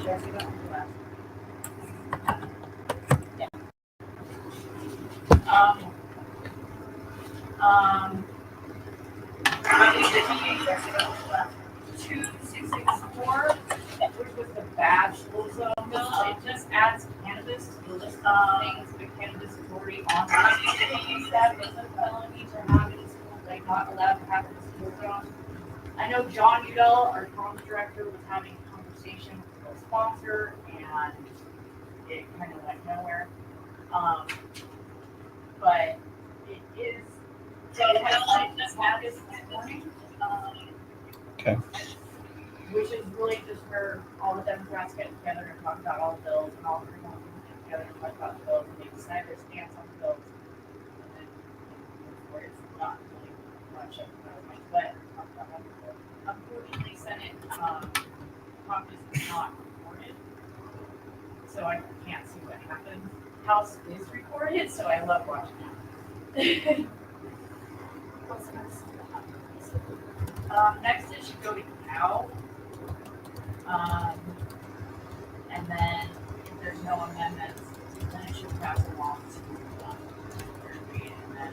Which was the bachelor zone bill. It just adds cannabis to the list of things, but cannabis is already on the list of things that is a felony to have in school, like not allowed to have in the school zone. I know John Udell, our comms director, was having a conversation with the sponsor, and it kind of went nowhere. But it is, it has like this August this morning. Okay. Which is really just where all the Democrats get together and talk about all the bills, and all the Republicans get together and talk about the bills, and they decide their stance on the bills. And then where it's not really much of a but unfortunately, Senate caucus is not recorded, so I can't see what happens. House is recorded, so I love watching that. What's next? Next it should go to Cal. And then if there's no amendments, then it should pass along to third reading. And then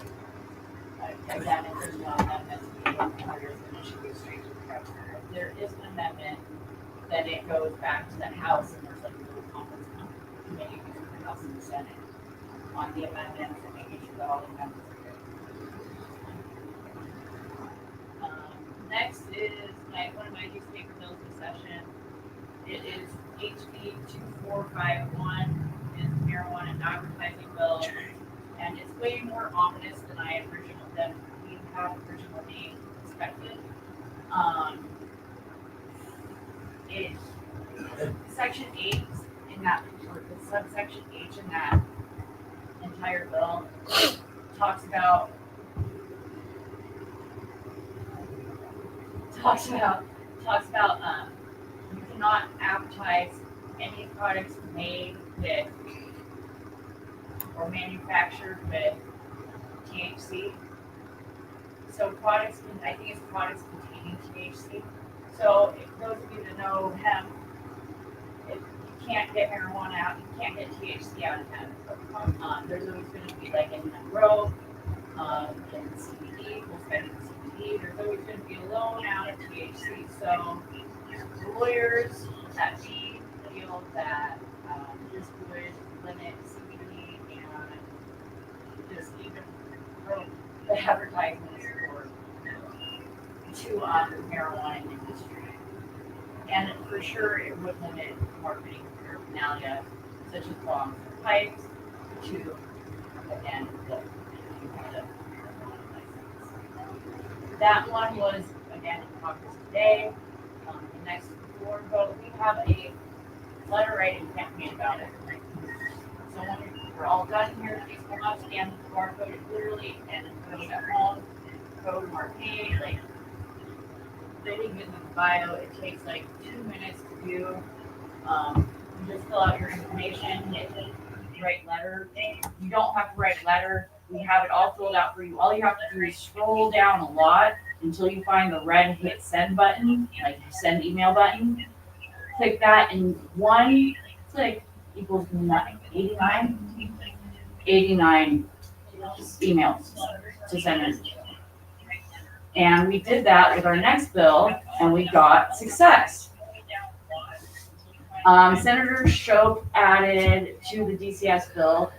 again, if there's no amendments, then it should go straight to the governor. If there is an amendment, then it goes back to the House, and there's like a little conference committee between the House and the Senate on the amendments and making sure that all the amendments are good. Next is one of my newspaper bills in session. It is HB 2451, is marijuana and advertising bill, and it's way more ominous than we had originally expected. It section 8 in that, or the subsection H in that entire bill talks about you cannot advertise any products made with or manufactured with THC. So products containing THC. So if those of you that know hemp, if you can't get marijuana out, you can't get THC out of hemp. There's always going to be like in grow, in CBD, we'll spend in CBD. There's always going to be a low amount of THC. So lawyers that we feel that this would limit CBD and just even the advertisements to the marijuana industry. And for sure, it would limit marketing paraphernalia such as bombs and pipes to, again, the that one was, again, in Congress today. The next floor vote, we have a letter writing campaign about it. So when we're all done here, please come up, scan the QR code literally, and go at home, code Marquee, like, they didn't get in the bio. It takes like 2 minutes to do. You just fill out your information, hit write letter. You don't have to write a letter. We have it all filled out for you. All you have to do is scroll down a lot until you find the red hit send button, like send email button. Click that, and one click equals 89 emails to send it. And we did that with our next bill, and we got success. Senator Shope added to the DCS bill,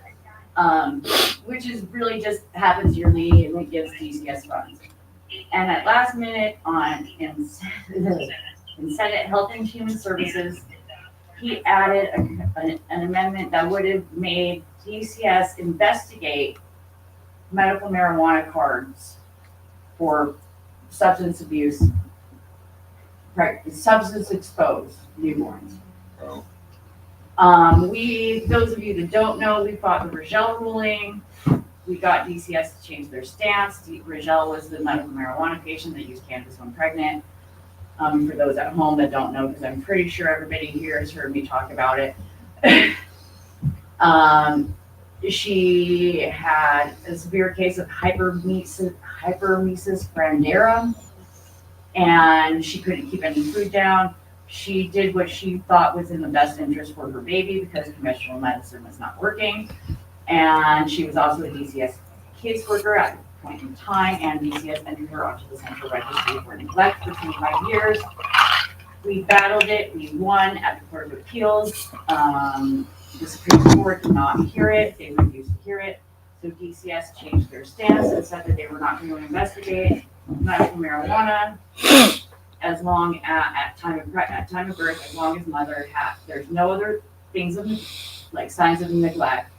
which is really just happens yearly, and it gives DCS funds. And at last minute in Senate Health and Human Services, he added an amendment that would have made DCS investigate medical marijuana cards for substance abuse, substance exposed newborns. Those of you that don't know, we fought the Rigel ruling. We got DCS to change their stance. Rigel was the medical marijuana patient that used cannabis when pregnant. For those at home that don't know, because I'm pretty sure everybody here has heard me talk about it. She had a severe case of hyperemesis grandera, and she couldn't keep any food down. she did what she thought was in the best interest for her baby because conventional medicine was not working. And she was also a DCS caseworker at the point in time, and DCS entered her onto the central registry for neglect for 25 years. We battled it, we won at the Court of Appeals. The Supreme Court did not hear it, they refused to hear it. So DCS changed their stance and said that they were not going to investigate medical marijuana as long at time of birth, as long as mother had, there's no other things of like signs of neglect.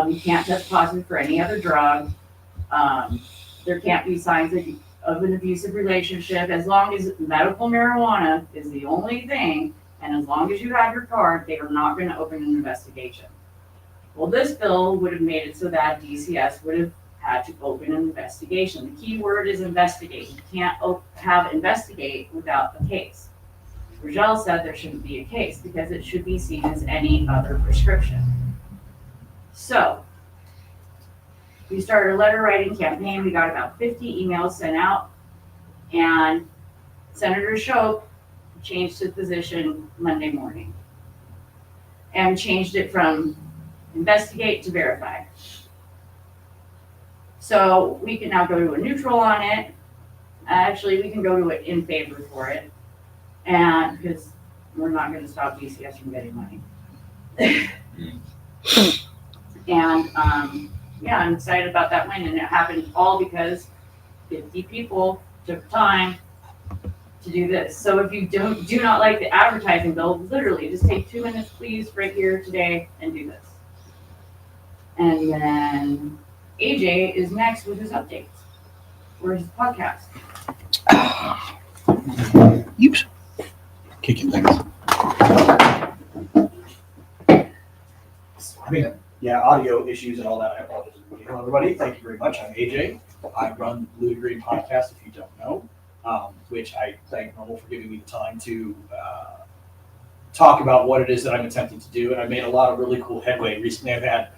You can't test positive for any other drug. There can't be signs of an abusive relationship. As long as medical marijuana is the only thing, and as long as you have your card, they are not going to open an investigation. Well, this bill would have made it so that DCS would have had to open an investigation. The key word is investigate. You can't have investigate without a case. Rogel said there shouldn't be a case because it should be seen as any other prescription. So we started a letter writing campaign. We got about 50 emails sent out, and Senator Shope changed his position Monday morning and changed it from investigate to verify. So we can now go to a neutral on it. Actually, we can go to it in favor for it, and because we're not going to stop DCS from getting money. And yeah, I'm excited about that win, and it happened all because 50 people took time to do this. So if you do not like the advertising bill, literally just take 2 minutes, please, right here today, and do this. And then AJ is next with his updates for his podcast. Oops. Kicking things. I mean, yeah, audio issues and all that. I apologize. Hello, everybody. Thank you very much. I'm AJ. I run the Blue to Green podcast, if you don't know, which I thank NORML for giving me the time to talk about what it is that I'm attempting to do. And I made a lot of really cool headway. Recently, I've had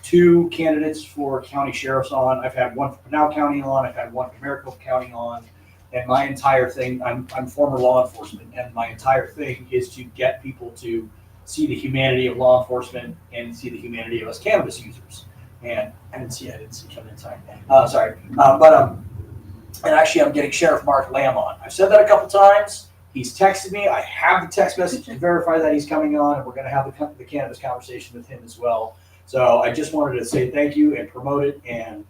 2 candidates for county sheriffs on. I've had one for Pinal County on. I've had one for Maricopa County on. And my entire thing, I'm former law enforcement, and my entire thing is to get people to see the humanity of law enforcement and see the humanity of us cannabis users. And I didn't see coming inside. Sorry. And actually I'm getting Sheriff Mark Lamb on. I've said that a couple times. He's texted me. I have the text message to verify that he's coming on, and we're going to have the cannabis conversation with him as well. So I just wanted to say thank you and promote it and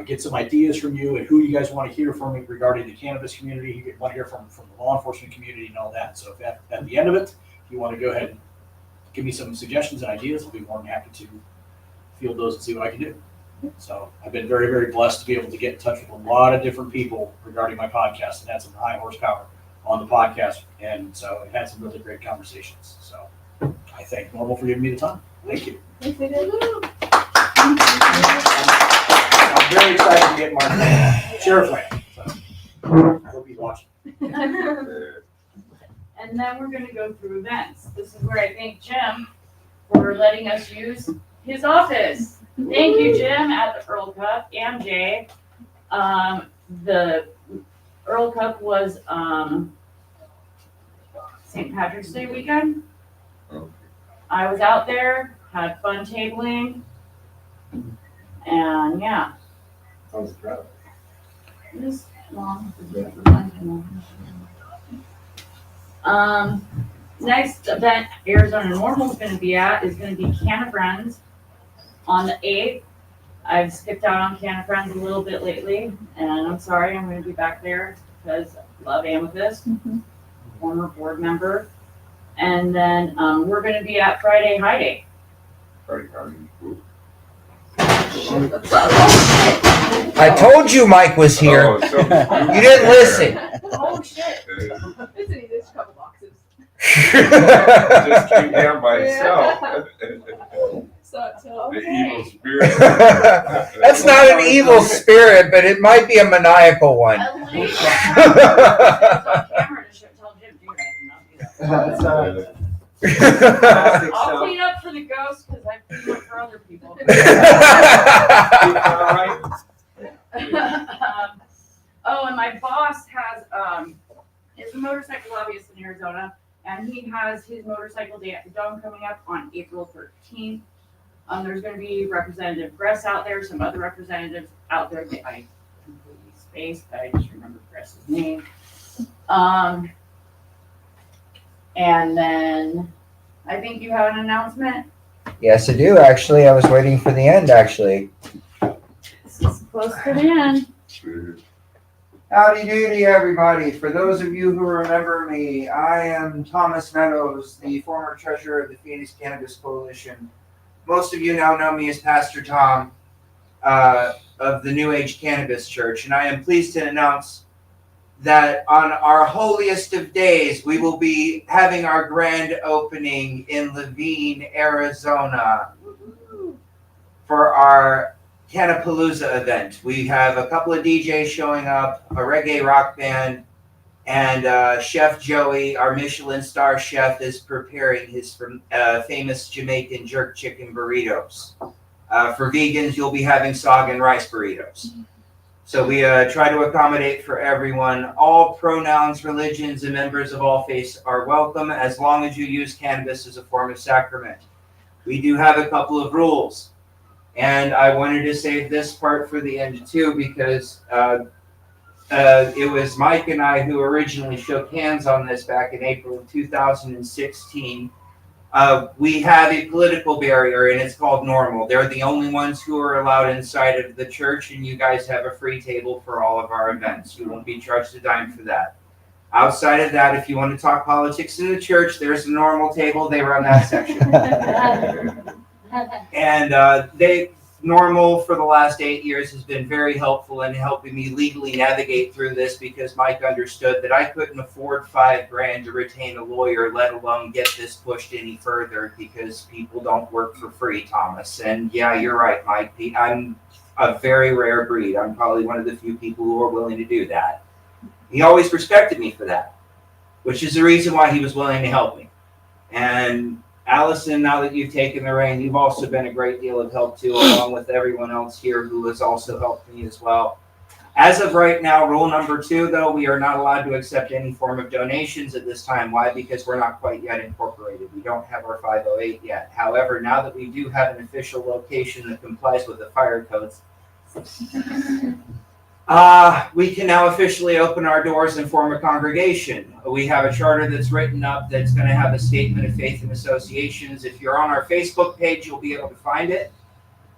get some ideas from you and who you guys want to hear from me regarding the cannabis community. You want to hear from the law enforcement community and all that. So if at the end of it, if you want to go ahead and give me some suggestions and ideas, I'll be more than happy to field those and see what I can do. So I've been very, very blessed to be able to get in touch with a lot of different people regarding my podcast, and had some high horsepower on the podcast. And so I've had some really great conversations. So I thank NORML for giving me the time. Thank you. I'm very excited to get Mark Sheriff Lamb. So I hope he's watching. And then we're going to go through events. This is where I thank Jim for letting us use his office. Thank you, Jim, at the Earl Cup and Jay. The Earl Cup was St. Patrick's Day weekend. I was out there, had fun tabling, and yeah. Sounds proud. It was long. Next event Arizona NORML is going to be at is going to be Can of Friends on the 8th. I've skipped out on Can of Friends a little bit lately, and I'm sorry. I'm going to be back there because I love Amethyst, former board member. And then we're going to be at Friday High Day. I told you Mike was here. You didn't listen. Oh shit! Listen, there's a couple boxes. Just came down by itself. So The evil spirit. That's not an evil spirit, but it might be a maniacal one. At least I have on camera to tell Jim, dude, I cannot do that. I'll clean up for the ghosts because I clean up for other people. Oh, and my boss has is a motorcycle lobbyist in Arizona. And he has his motorcycle day at the Dome coming up on April 13th. There's going to be Representative Gress out there, some other representatives out there that I completely spaced, but I just remember Gress's name. And then I think you have an announcement. Yes, I do, actually. I was waiting for the end, actually. This is close to the end. Howdy doody, everybody. For those of you who remember me, I am Thomas Meadows, the former treasurer of the Phoenix Cannabis Coalition. Most of you now know me as Pastor Tom of the New Age Cannabis Church, and I am pleased to announce that on our holiest of days, we will be having our grand opening in Levine, Arizona for our Cannapalooza event. We have a couple of DJs showing up, a reggae rock band, and Chef Joey, our Michelin star chef, is preparing his famous Jamaican jerk chicken burritos. For vegans, you'll be having sog and rice burritos. So we try to accommodate for everyone. All pronouns, religions, and members of all faiths are welcome as long as you use cannabis as a form of sacrament. We do have a couple of rules. And I wanted to save this part for the end too, because it was Mike and I who originally shook hands on this back in April of 2016. We have a political barrier, and it's called NORML. They're the only ones who are allowed inside of the church, and you guys have a free table for all of our events. You won't be charged a dime for that. Outside of that, if you want to talk politics in the church, there's a NORML table. They run that section. And NORML for the last 8 years has been very helpful in helping me legally navigate through this, because Mike understood that I couldn't afford $5,000 to retain a lawyer, let alone get this pushed any further, because people don't work for free, Thomas. And yeah, you're right, Mike. I'm a very rare breed. I'm probably one of the few people who are willing to do that. He always respected me for that, which is the reason why he was willing to help me. And Allison, now that you've taken the reign, you've also been a great deal of help too, along with everyone else here who has also helped me as well. As of right now, rule number 2, though, we are not allowed to accept any form of donations at this time. Why? Because we're not quite yet incorporated. We don't have our 508 yet. However, now that we do have an official location that complies with the fire codes, we can now officially open our doors and form a congregation. We have a charter that's written up that's going to have a statement of faith and associations. If you're on our Facebook page, you'll be able to find it.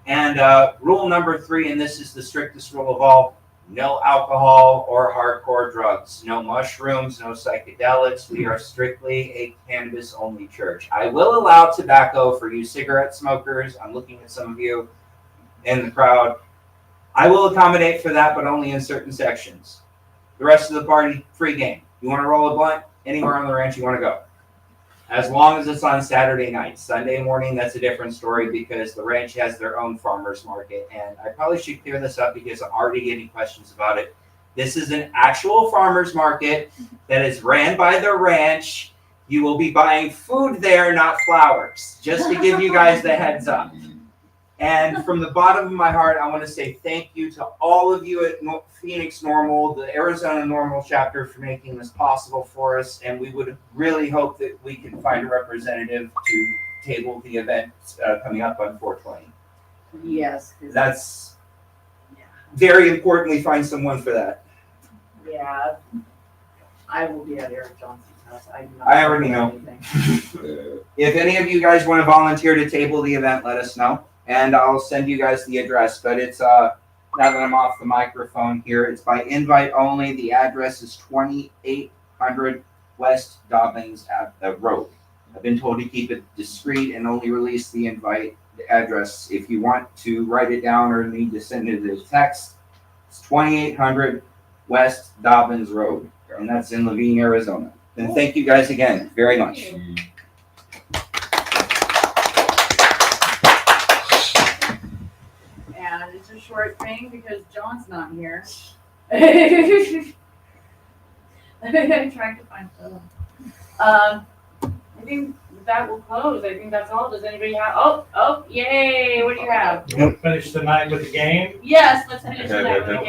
And rule number 3, and this is the strictest rule of all, no alcohol or hardcore drugs, no mushrooms, no psychedelics. We are strictly a cannabis-only church. I will allow tobacco for you cigarette smokers. I'm looking at some of you in the crowd. I will accommodate for that, but only in certain sections. The rest of the party, free game. You want to roll a blunt? Anywhere on the ranch you want to go. As long as it's on Saturday night. Sunday morning, that's a different story, because the ranch has their own farmer's market. And I probably should clear this up because I'm already getting questions about it. This is an actual farmer's market that is ran by the ranch. You will be buying food there, not flowers. Just to give you guys the heads up. And from the bottom of my heart, I want to say thank you to all of you at Phoenix NORML, the Arizona NORML chapter, for making this possible for us. And we would really hope that we can find a representative to table the event coming up on 420. Yes. That's very important. We find someone for that. Yeah. I will be at Eric Johnson's house. I already know. If any of you guys want to volunteer to table the event, let us know. And I'll send you guys the address. But it's, now that I'm off the microphone here, it's by invite only. The address is 2800 West Dobbins Road. I've been told to keep it discreet and only release the invite address. If you want to write it down or need to send it as text, it's 2800 West Dobbins Road. And that's in Levine, Arizona. And thank you guys again very much. And it's a short thing because John's not here. I'm trying to find Phil. I think that will close. I think that's all. Does anybody have? Oh, yay! What do you have? You want to finish the night with the game? Yes, let's finish the night with the game.